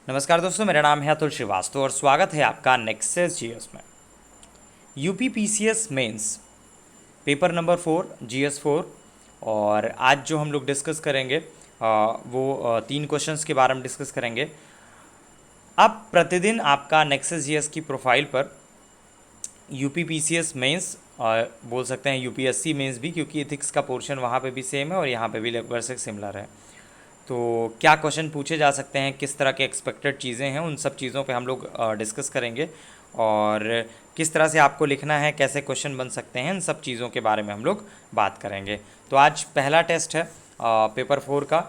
नमस्कार दोस्तों, मेरा नाम है अतुल श्रीवास्तव और स्वागत है आपका नेक्सस जीएस में। UP PCS mains paper number 4 GS 4। और आज जो हम लोग डिस्कस करेंगे वो 3 क्वेश्चंस के बारे में डिस्कस करेंगे। अब प्रतिदिन आपका नेक्सस जीएस की प्रोफाइल पर यूपी पीसीएस मेंस बोल सकते हैं, यूपीएससी मेंस भी, क्योंकि एथिक्स का पोर्शन वहाँ पे भी सेम है और यहाँ पे भी लगभग से सिमिलर है। तो क्या क्वेश्चन पूछे जा सकते हैं, किस तरह के एक्सपेक्टेड चीज़ें हैं, उन सब चीज़ों पे हम लोग डिस्कस करेंगे। और किस तरह से आपको लिखना है, कैसे क्वेश्चन बन सकते हैं, इन सब चीज़ों के बारे में हम लोग बात करेंगे। तो आज पहला टेस्ट है पेपर 4 का।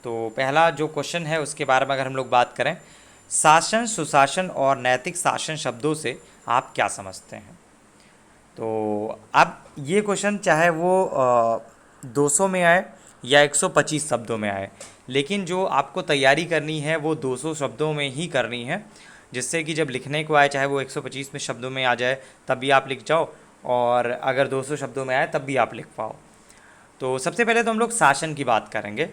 तो पहला जो क्वेश्चन है उसके बारे में अगर हम लोग बात करें, शासन, सुशासन और नैतिक शासन शब्दों से आप क्या समझते हैं। तो अब ये क्वेश्चन चाहे वो 200 में आए या 125 शब्दों में आए, लेकिन जो आपको तैयारी करनी है वो 200 शब्दों में ही करनी है, जिससे कि जब लिखने को आए चाहे वो 125 में शब्दों में आ जाए तब भी आप लिख जाओ, और अगर 200 शब्दों में आए तब भी आप लिख पाओ। तो सबसे पहले तो हम लोग शासन की बात करेंगे।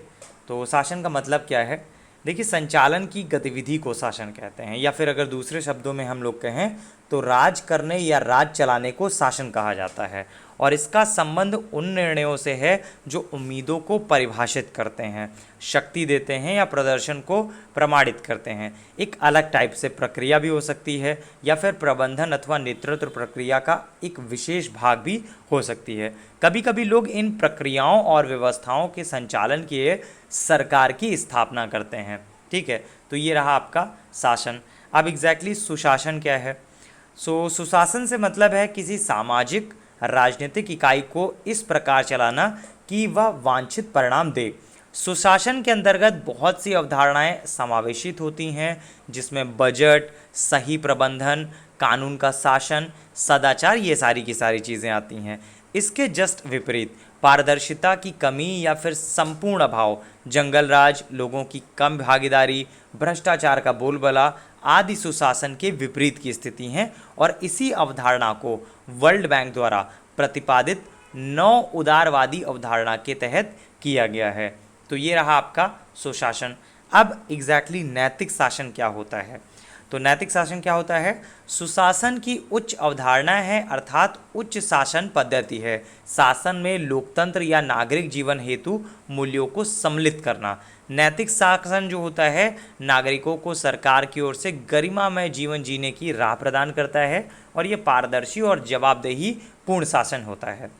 तो शासन का मतलब क्या है? देखिए, संचालन की गतिविधि को शासन कहते हैं, या फिर अगर दूसरे शब्दों में हम लोग कहें तो राज करने या राज चलाने को शासन कहा जाता है। और इसका संबंध उन निर्णयों से है जो उम्मीदों को परिभाषित करते हैं, शक्ति देते हैं या प्रदर्शन को प्रमाणित करते हैं। एक अलग टाइप से प्रक्रिया भी हो सकती है, या फिर प्रबंधन अथवा नेतृत्व प्रक्रिया का एक विशेष भाग भी हो सकती है। कभी कभी लोग इन प्रक्रियाओं और व्यवस्थाओं के संचालन के लिए सरकार की स्थापना करते हैं। ठीक है, तो ये रहा आपका शासन। अब एग्जैक्टली सुशासन क्या है? सुशासन से मतलब है किसी सामाजिक राजनीतिक इकाई को इस प्रकार चलाना कि वह वांछित परिणाम दे। सुशासन के अंतर्गत बहुत सी अवधारणाएं समावेशित होती हैं, जिसमें बजट, सही प्रबंधन, कानून का शासन, सदाचार, ये सारी की सारी चीज़ें आती हैं। इसके जस्ट विपरीत पारदर्शिता की कमी या फिर संपूर्ण अभाव, जंगल राज, लोगों की कम भागीदारी, भ्रष्टाचार का बोलबाला आदि सुशासन के विपरीत की स्थिति हैं। और इसी अवधारणा को वर्ल्ड बैंक द्वारा प्रतिपादित 9 उदारवादी अवधारणा के तहत किया गया है। तो ये रहा आपका सुशासन। अब एग्जैक्टली नैतिक शासन क्या होता है? तो नैतिक शासन क्या होता है? सुशासन की उच्च अवधारणा है, अर्थात उच्च शासन पद्धति है। शासन में लोकतंत्र या नागरिक जीवन हेतु मूल्यों को सम्मिलित करना। नैतिक शासन जो होता है, नागरिकों को सरकार की ओर से गरिमामय जीवन जीने की राह प्रदान करता है, और ये पारदर्शी और जवाबदेही पूर्ण शासन होता है।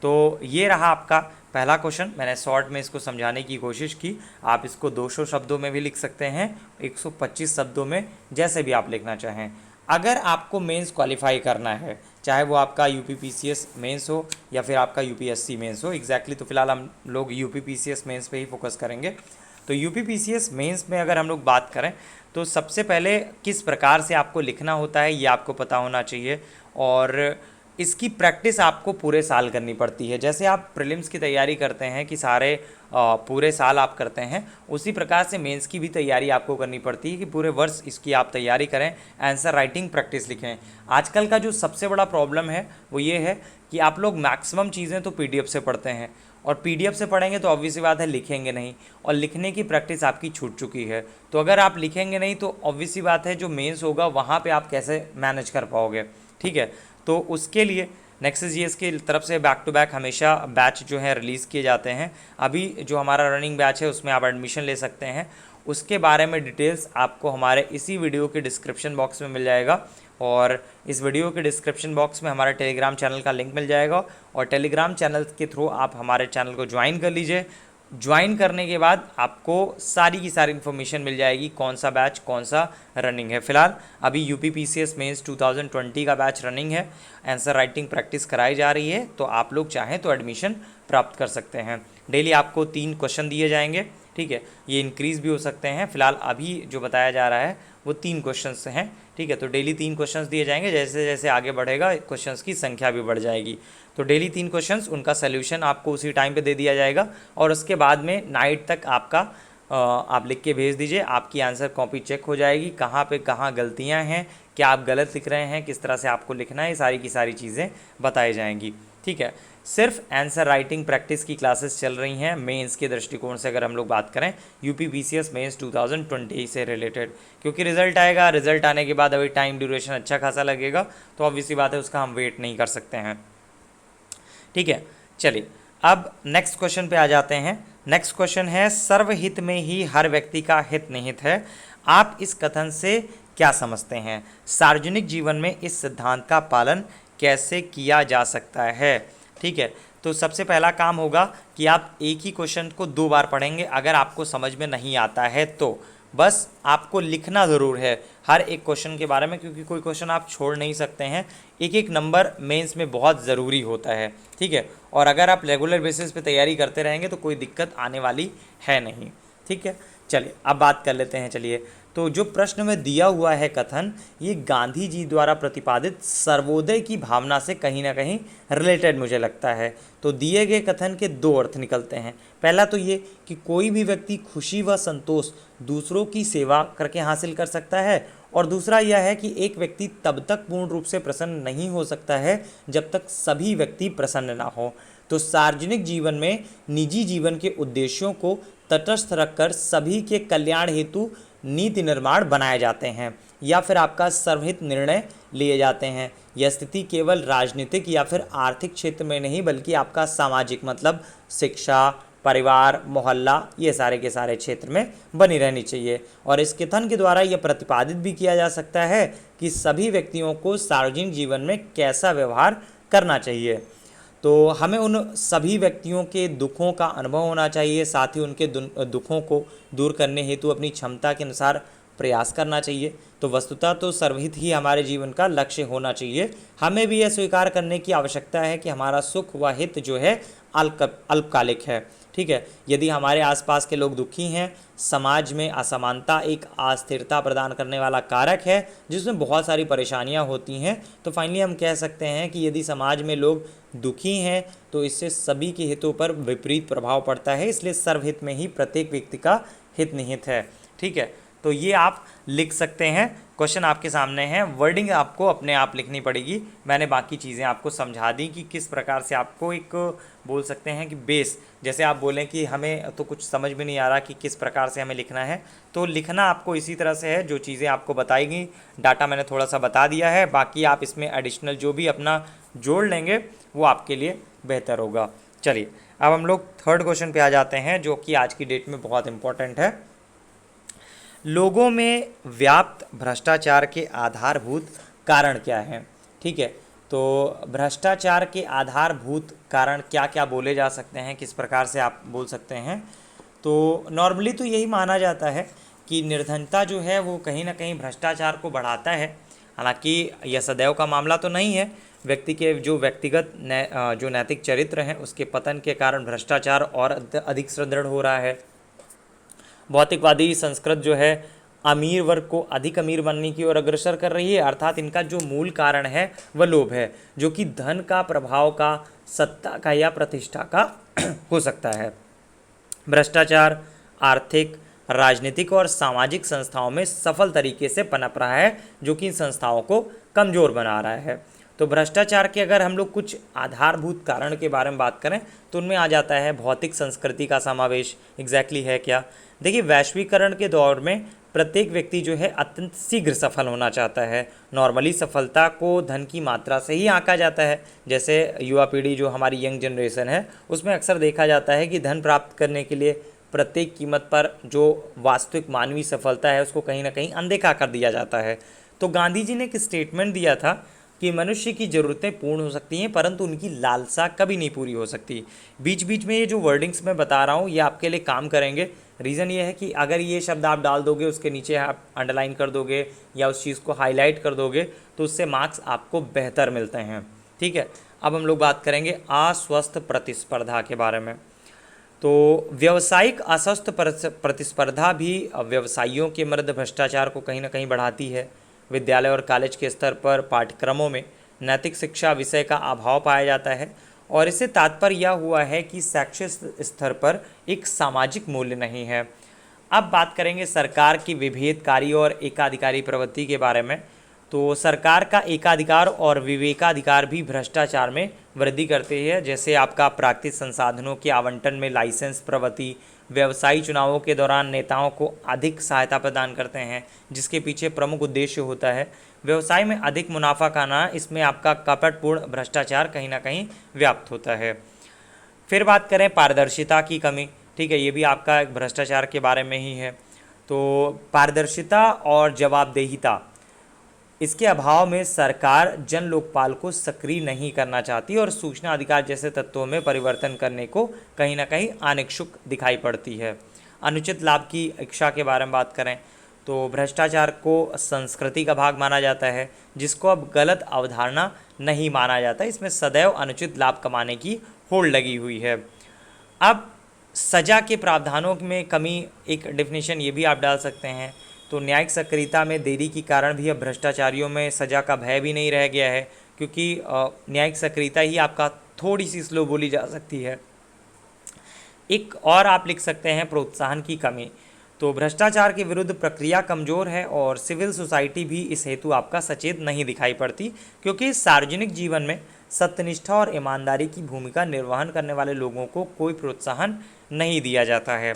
तो ये रहा आपका पहला क्वेश्चन। मैंने शॉर्ट में इसको समझाने की कोशिश की। आप इसको 200 शब्दों में भी लिख सकते हैं, 125 शब्दों में, जैसे भी आप लिखना चाहें। अगर आपको मेंस क्वालिफाई करना है, चाहे वो आपका यूपी पीसीएस मेंस हो या फिर आपका यूपीएससी मेंस हो, एग्जैक्टली तो फिलहाल हम लोग यूपी पीसीएस मेंस पे ही फोकस करेंगे। तो यूपी पीसीएस मेंस में अगर हम लोग बात करें तो सबसे पहले किस प्रकार से आपको लिखना होता है ये आपको पता होना चाहिए, और इसकी प्रैक्टिस आपको पूरे साल करनी पड़ती है। जैसे आप प्रीलिम्स की तैयारी करते हैं कि सारे पूरे साल आप करते हैं, उसी प्रकार से मेंस की भी तैयारी आपको करनी पड़ती है कि पूरे वर्ष इसकी आप तैयारी करें, आंसर राइटिंग प्रैक्टिस लिखें। आजकल का जो सबसे बड़ा प्रॉब्लम है वो ये है कि आप लोग मैक्सिमम चीज़ें तो पीडीएफ से पढ़ते हैं, और पीडीएफ से पढ़ेंगे तो ऑब्वियस सी बात है लिखेंगे नहीं, और लिखने की प्रैक्टिस आपकी छूट चुकी है। तो अगर आप लिखेंगे नहीं तो ऑब्वियस सी बात है जो मेंस होगा वहाँ पे आप कैसे मैनेज कर पाओगे। ठीक है, तो उसके लिए नेक्सस जीएस की तरफ से बैक टू बैक हमेशा बैच जो है रिलीज़ किए जाते हैं। अभी जो हमारा रनिंग बैच है उसमें आप एडमिशन ले सकते हैं। उसके बारे में डिटेल्स आपको हमारे इसी वीडियो के डिस्क्रिप्शन बॉक्स में मिल जाएगा, और इस वीडियो के डिस्क्रिप्शन बॉक्स में हमारे टेलीग्राम चैनल का लिंक मिल जाएगा, और टेलीग्राम चैनल के थ्रू आप हमारे चैनल को ज्वाइन कर लीजिए। ज्वाइन करने के बाद आपको सारी की सारी इन्फॉर्मेशन मिल जाएगी, कौन सा बैच कौन सा रनिंग है। फिलहाल अभी यूपी पीसीएस मेंस 2020 का बैच रनिंग है, आंसर राइटिंग प्रैक्टिस कराई जा रही है। तो आप लोग चाहें तो एडमिशन प्राप्त कर सकते हैं। डेली आपको 3 क्वेश्चन दिए जाएंगे। ठीक है, ये इंक्रीज़ भी हो सकते हैं। फिलहाल अभी जो बताया जा रहा है वो 3 क्वेश्चंस हैं। ठीक है, तो डेली 3 क्वेश्चंस दिए जाएंगे। जैसे जैसे आगे बढ़ेगा क्वेश्चंस की संख्या भी बढ़ जाएगी। तो डेली 3 क्वेश्चंस, उनका सोल्यूशन आपको उसी टाइम पे दे दिया जाएगा, और उसके बाद में नाइट तक आपका आप लिख के भेज दीजिए। आपकी आंसर कॉपी चेक हो जाएगी, कहाँ पे कहाँ गलतियाँ हैं, क्या आप गलत लिख रहे हैं, किस तरह से आपको लिखना है, ये सारी की सारी चीज़ें बताई जाएंगी। ठीक है, सिर्फ आंसर राइटिंग प्रैक्टिस की क्लासेस चल रही हैं मेंस के दृष्टिकोण से अगर हम लोग बात करें यूपीपीसीएस मेंस 2020 से रिलेटेड, क्योंकि रिजल्ट आएगा, रिजल्ट आने के बाद अभी टाइम ड्यूरेशन अच्छा खासा लगेगा, तो ऑब्वियसली बात है उसका हम वेट नहीं कर सकते हैं। ठीक है, चलिए अब नेक्स्ट क्वेश्चन पे आ जाते हैं। नेक्स्ट क्वेश्चन है सर्वहित में ही हर व्यक्ति का हित निहित है, आप इस कथन से क्या समझते हैं? सार्वजनिक जीवन में इस सिद्धांत का पालन कैसे किया जा सकता है? ठीक है, तो सबसे पहला काम होगा कि आप एक ही क्वेश्चन को 2 बार पढ़ेंगे। अगर आपको समझ में नहीं आता है तो बस आपको लिखना ज़रूर है हर एक क्वेश्चन के बारे में, क्योंकि कोई क्वेश्चन आप छोड़ नहीं सकते हैं। एक एक नंबर मेंस में बहुत ज़रूरी होता है। ठीक है, और अगर आप रेगुलर बेसिस पे तैयारी करते रहेंगे तो कोई दिक्कत आने वाली है नहीं। ठीक है, चलिए अब बात कर लेते हैं। चलिए, तो जो प्रश्न में दिया हुआ है कथन, ये गांधी जी द्वारा प्रतिपादित सर्वोदय की भावना से कहीं ना कहीं रिलेटेड मुझे लगता है। तो दिए गए कथन के 2 अर्थ निकलते हैं। पहला तो ये कि कोई भी व्यक्ति खुशी व संतोष दूसरों की सेवा करके हासिल कर सकता है, और दूसरा यह है कि एक व्यक्ति तब तक पूर्ण रूप से प्रसन्न नहीं हो सकता है जब तक सभी व्यक्ति प्रसन्न ना हो। तो सार्वजनिक जीवन में निजी जीवन के उद्देश्यों को तटस्थ रखकर सभी के कल्याण हेतु नीति निर्माण बनाए जाते हैं या फिर आपका सर्वहित निर्णय लिए जाते हैं। यह स्थिति केवल राजनीतिक या फिर आर्थिक क्षेत्र में नहीं बल्कि आपका सामाजिक मतलब शिक्षा, परिवार, मोहल्ला, ये सारे के सारे क्षेत्र में बनी रहनी चाहिए। और इस कथन के द्वारा यह प्रतिपादित भी किया जा सकता है कि सभी व्यक्तियों को सार्वजनिक जीवन में कैसा व्यवहार करना चाहिए। तो हमें उन सभी व्यक्तियों के दुखों का अनुभव होना चाहिए, साथ ही उनके दुखों को दूर करने हेतु अपनी क्षमता के अनुसार प्रयास करना चाहिए। तो वस्तुतः तो सर्वहित ही हमारे जीवन का लक्ष्य होना चाहिए। हमें भी यह स्वीकार करने की आवश्यकता है कि हमारा सुख व हित जो है अल्पकालिक है। ठीक है, यदि हमारे आसपास के लोग दुखी हैं, समाज में असमानता एक अस्थिरता प्रदान करने वाला कारक है जिसमें बहुत सारी परेशानियां होती हैं, तो फाइनली हम कह सकते हैं कि यदि समाज में लोग दुखी हैं तो इससे सभी के हितों पर विपरीत प्रभाव पड़ता है। इसलिए सर्वहित में ही प्रत्येक व्यक्ति का हित निहित है। ठीक है, तो ये आप लिख सकते हैं। क्वेश्चन आपके सामने है, वर्डिंग आपको अपने आप लिखनी पड़ेगी। मैंने बाकी चीज़ें आपको समझा दी कि किस प्रकार से आपको एक बोल सकते हैं कि बेस, जैसे आप बोलें कि हमें तो कुछ समझ में नहीं आ रहा कि किस प्रकार से हमें लिखना है, तो लिखना आपको इसी तरह से है। जो चीज़ें आपको बताई गई, डाटा मैंने थोड़ा सा बता दिया है, बाकी आप इसमें एडिशनल जो भी अपना जोड़ लेंगे वो आपके लिए बेहतर होगा। चलिए अब हम लोग थर्ड क्वेश्चन पे आ जाते हैं, जो कि आज की डेट में बहुत इंपॉर्टेंट है। लोगों में व्याप्त भ्रष्टाचार के आधारभूत कारण क्या हैं? ठीक है, तो भ्रष्टाचार के आधारभूत कारण क्या क्या बोले जा सकते हैं, किस प्रकार से आप बोल सकते हैं? तो नॉर्मली तो यही माना जाता है कि निर्धनता जो है वो कहीं ना कहीं भ्रष्टाचार को बढ़ाता है। हालांकि यह सदैव का मामला तो नहीं है। व्यक्ति के जो व्यक्तिगत जो नैतिक चरित्र हैं उसके पतन के कारण भ्रष्टाचार और अधिक सुदृढ़ हो रहा है। भौतिकवादी संस्कृति जो है अमीर वर्ग को अधिक अमीर बनने की ओर अग्रसर कर रही है, अर्थात इनका जो मूल कारण है वह लोभ है, जो कि धन का, प्रभाव का, सत्ता का या प्रतिष्ठा का हो सकता है। भ्रष्टाचार आर्थिक, राजनीतिक और सामाजिक संस्थाओं में सफल तरीके से पनप रहा है, जो कि इन संस्थाओं को कमज़ोर बना रहा है। तो भ्रष्टाचार के अगर हम लोग कुछ आधारभूत कारण के बारे में बात करें तो उनमें आ जाता है भौतिक संस्कृति का समावेश। एग्जैक्टली है क्या? देखिए, वैश्वीकरण के दौर में प्रत्येक व्यक्ति जो है अत्यंत शीघ्र सफल होना चाहता है। नॉर्मली सफलता को धन की मात्रा से ही आंका जाता है। जैसे युवा पीढ़ी जो हमारी यंग जनरेशन है उसमें अक्सर देखा जाता है कि धन प्राप्त करने के लिए प्रत्येक कीमत पर जो वास्तविक मानवीय सफलता है उसको कहीं ना कहीं अनदेखा कर दिया जाता है। तो गांधी जी ने एक स्टेटमेंट दिया था कि मनुष्य की ज़रूरतें पूर्ण हो सकती हैं परंतु उनकी लालसा कभी नहीं पूरी हो सकती। बीच बीच में ये जो वर्डिंग्स मैं बता रहा हूँ ये आपके लिए काम करेंगे। रीज़न ये है कि अगर ये शब्द आप डाल दोगे, उसके नीचे आप अंडरलाइन कर दोगे या उस चीज़ को हाईलाइट कर दोगे तो उससे मार्क्स आपको बेहतर मिलते हैं। ठीक है, अब हम लोग बात करेंगे अस्वस्थ प्रतिस्पर्धा के बारे में। तो व्यावसायिक अस्वस्थ प्रतिस्पर्धा भी व्यवसायियों के मध्य भ्रष्टाचार को कहीं ना कहीं बढ़ाती है। विद्यालय और कॉलेज के स्तर पर पाठ्यक्रमों में नैतिक शिक्षा विषय का अभाव पाया जाता है और इससे तात्पर्य यह हुआ है कि शैक्षिक स्तर पर एक सामाजिक मूल्य नहीं है। अब बात करेंगे सरकार की विभेदकारी और एकाधिकारी प्रवृत्ति के बारे में। तो सरकार का एकाधिकार और विवेकाधिकार भी भ्रष्टाचार में वृद्धि करते हैं, जैसे आपका प्राकृतिक संसाधनों के आवंटन में लाइसेंस प्रवृत्ति, व्यवसायी चुनावों के दौरान नेताओं को अधिक सहायता प्रदान करते हैं, जिसके पीछे प्रमुख उद्देश्य होता है व्यवसाय में अधिक मुनाफा कमाना। इसमें आपका कपटपूर्ण भ्रष्टाचार कहीं ना कहीं व्याप्त होता है। फिर बात करें पारदर्शिता की कमी, ठीक है, ये भी आपका एक भ्रष्टाचार के बारे में ही है। तो पारदर्शिता और जवाबदेहिता, इसके अभाव में सरकार जन लोकपाल को सक्रिय नहीं करना चाहती और सूचना अधिकार जैसे तत्वों में परिवर्तन करने को कहीं ना कहीं अनिच्छुक दिखाई पड़ती है। अनुचित लाभ की इच्छा के बारे में बात करें तो भ्रष्टाचार को संस्कृति का भाग माना जाता है, जिसको अब गलत अवधारणा नहीं माना जाता। इसमें सदैव अनुचित लाभ कमाने की होड़ लगी हुई है। अब सजा के प्रावधानों में कमी, एक डेफिनेशन ये भी आप डाल सकते हैं। तो न्यायिक सक्रियता में देरी के कारण भी अब भ्रष्टाचारियों में सजा का भय भी नहीं रह गया है, क्योंकि न्यायिक सक्रियता ही आपका थोड़ी सी स्लो बोली जा सकती है। एक और आप लिख सकते हैं प्रोत्साहन की कमी। तो भ्रष्टाचार के विरुद्ध प्रक्रिया कमज़ोर है और सिविल सोसाइटी भी इस हेतु आपका सचेत नहीं दिखाई पड़ती, क्योंकि सार्वजनिक जीवन में सत्यनिष्ठा और ईमानदारी की भूमिका निर्वहन करने वाले लोगों को कोई प्रोत्साहन नहीं दिया जाता है।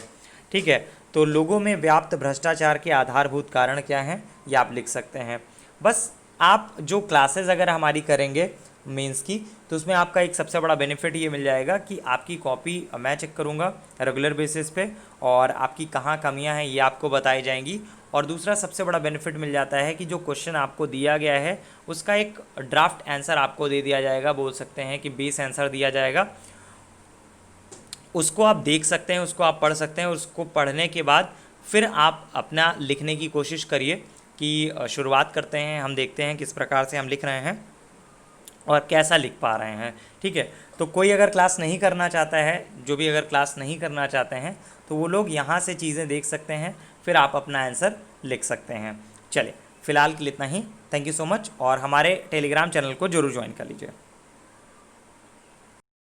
ठीक है, तो लोगों में व्याप्त भ्रष्टाचार के आधारभूत कारण क्या हैं, ये आप लिख सकते हैं। बस आप जो क्लासेस अगर हमारी करेंगे मेंस की, तो उसमें आपका एक सबसे बड़ा बेनिफिट ये मिल जाएगा कि आपकी कॉपी मैं चेक करूँगा रेगुलर बेसिस पे, और आपकी कहाँ कमियां हैं ये आपको बताई जाएंगी। और दूसरा सबसे बड़ा बेनिफिट मिल जाता है कि जो क्वेश्चन आपको दिया गया है उसका एक ड्राफ्ट आंसर आपको दे दिया जाएगा, बोल सकते हैं कि बेस आंसर दिया जाएगा। उसको आप देख सकते हैं, उसको आप पढ़ सकते हैं। उसको पढ़ने के बाद फिर आप अपना लिखने की कोशिश करिए कि शुरुआत करते हैं, हम देखते हैं किस प्रकार से हम लिख रहे हैं और कैसा लिख पा रहे हैं। ठीक है, तो कोई अगर क्लास नहीं करना चाहता है, जो भी अगर क्लास नहीं करना चाहते हैं, तो वो लोग यहाँ से चीज़ें देख सकते हैं, फिर आप अपना आंसर लिख सकते हैं। चलिए, फ़िलहाल के लिए इतना ही। थैंक यू सो मच, और हमारे टेलीग्राम चैनल को जरूर ज्वाइन कर लीजिए।